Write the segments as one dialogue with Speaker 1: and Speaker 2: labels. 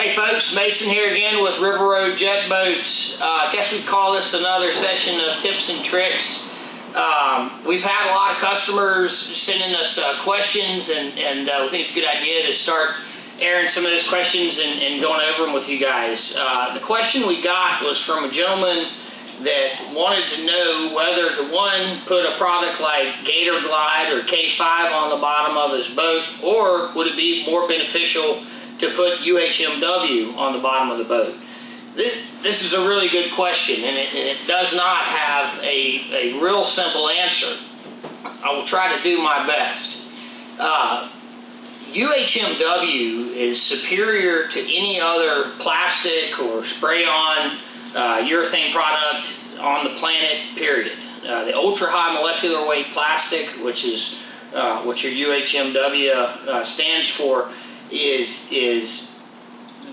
Speaker 1: Hey folks, Mason here again with River Road Jet Boats. I guess we'd call this another session of tips and tricks. We've had a lot of customers sending us questions, and we think it's a good idea to start airing some of those questions and going over them with you guys. The question we got was from a gentleman that wanted to know whether to, one, put a product like Gator Glide or K5 on the bottom of his boat, or would it be more beneficial to put UHMW on the bottom of the boat. This is a really good question, and it does not have a real simple answer. I will try to do my best. UHMW is superior to any other plastic or spray-on urethane product on the planet, period. The ultra-high molecular weight plastic, which is what your UHMW stands for, is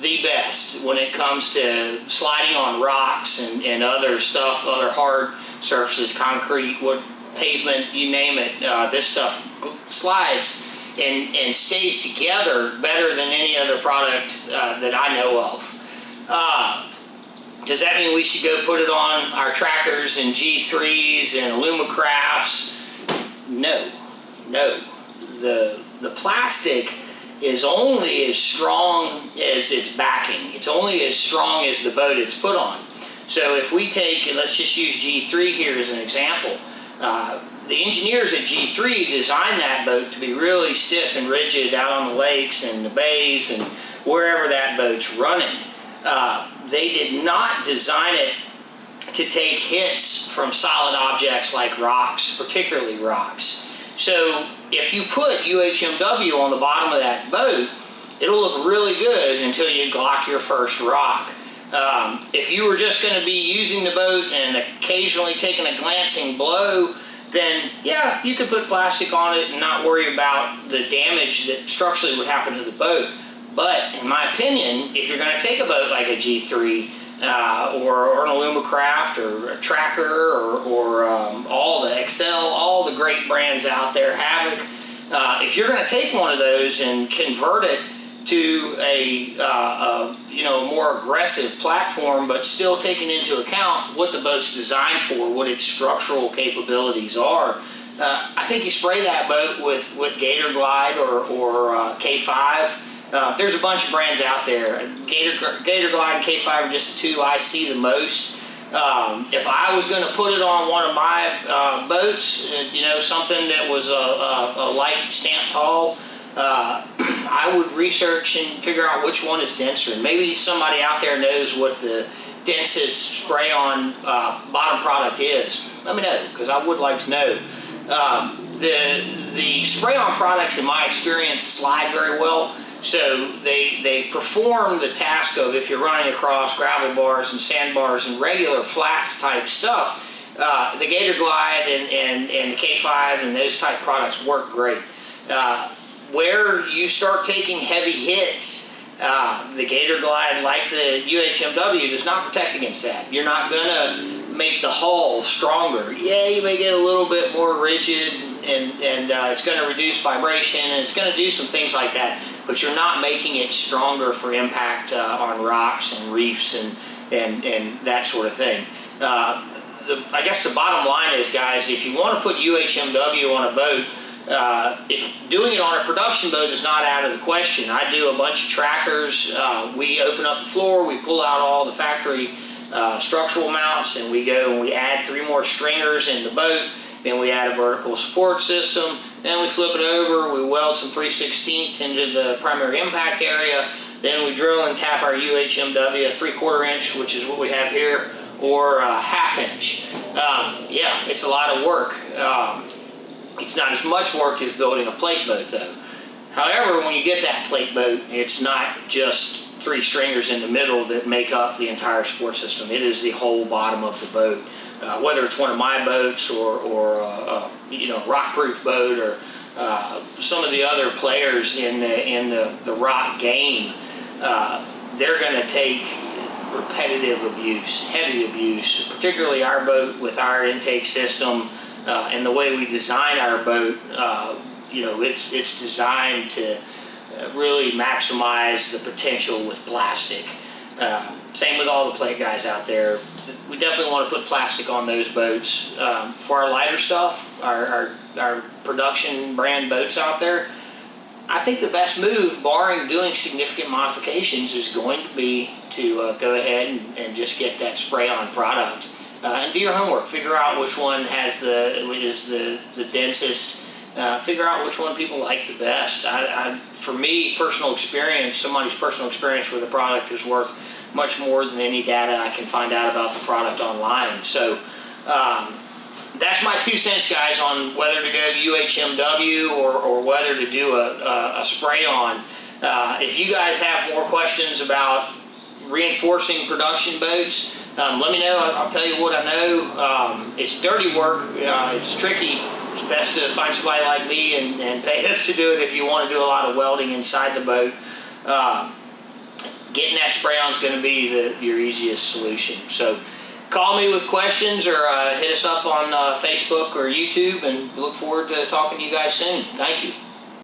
Speaker 1: the best when it comes to sliding on rocks and other stuff, other hard surfaces, concrete, wood, pavement, you name it. This stuff slides and stays together better than any other product that I know of. Does that mean we should go put it on our trackers and G3s and Alumacrafts? No. The plastic is only as strong as its backing. It's only as strong as the boat it's put on. So if we take, and let's just use G3 here as an example, the engineers at G3 designed that boat to be really stiff and rigid out on the lakes and the bays and wherever that boat's running. They did not design it to take hits from solid objects like rocks, particularly rocks. So if you put UHMW on the bottom of that boat, it'll look really good until you glock your first rock. If you were just going to be using the boat and occasionally taking a glancing blow, then yeah, you could put plastic on it and not worry about the damage that structurally would happen to the boat. But in my opinion, if you're going to take a boat like a G3 or an Alumacraft or a Tracker or all the Excel, all the great brands out there, Havoc, if you're going to take one of those and convert it to a more aggressive platform, but still taking into account what the boat's designed for, what its structural capabilities are, I think you spray that boat with Gator Glide or K5. There's a bunch of brands out there. Gator Glide and K5 are just the two I see the most. If I was going to put it on one of my boats, something that was a light stamp tall, I would research and figure out which one is denser. And maybe somebody out there knows what the densest spray-on bottom product is. Let me know, because I would like to know. The spray-on products, in my experience, slide very well. So they perform the task of, if you're running across gravel bars and sandbars and regular flats type stuff, the Gator Glide and the K5 and those type products work great. Where you start taking heavy hits, the Gator Glide, like the UHMW, does not protect against that. You're not going to make the hull stronger. Yeah, you may get a little bit more rigid, and it's going to reduce vibration, and it's going to do some things like that, but you're not making it stronger for impact on rocks and reefs and that sort of thing. I guess the bottom line is, guys, if you want to put UHMW on a boat, if doing it on a production boat is not out of the question. I do a bunch of trackers. We open up the floor, we pull out all the factory structural mounts, and we go and we add 3 more stringers in the boat. Then we add a vertical support system. Then we flip it over. We weld some 3/16 into the primary impact area. Then we drill and tap our UHMW, a 3/4 inch, which is what we have here, or a 1/2 inch. Yeah, it's a lot of work. It's not as much work as building a plate boat, though. However, when you get that plate boat, it's not just 3 stringers in the middle that make up the entire support system. It is the whole bottom of the boat. Whether it's one of my boats or rock-proof boat or some of the other players in the rock game, they're going to take repetitive abuse, heavy abuse, particularly our boat with our intake system and the way we design our boat. It's designed to really maximize the potential with plastic. Same with all the plate guys out there. We definitely want to put plastic on those boats. For our lighter stuff, our production brand boats out there, I think the best move, barring doing significant modifications, is going to be to go ahead and just get that spray-on product. And do your homework. Figure out which one is the densest. Figure out which one people like the best. For me, personal experience, somebody's personal experience with a product is worth much more than any data I can find out about the product online. So that's my 2 cents, guys, on whether to go UHMW or whether to do a spray-on. If you guys have more questions about reinforcing production boats, let me know. I'll tell you what I know. It's dirty work. It's tricky. It's best to find somebody like me and pay us to do it if you want to do a lot of welding inside the boat. Getting that spray-on is going to be your easiest solution. So call me with questions or hit us up on Facebook or YouTube, and look forward to talking to you guys soon. Thank you.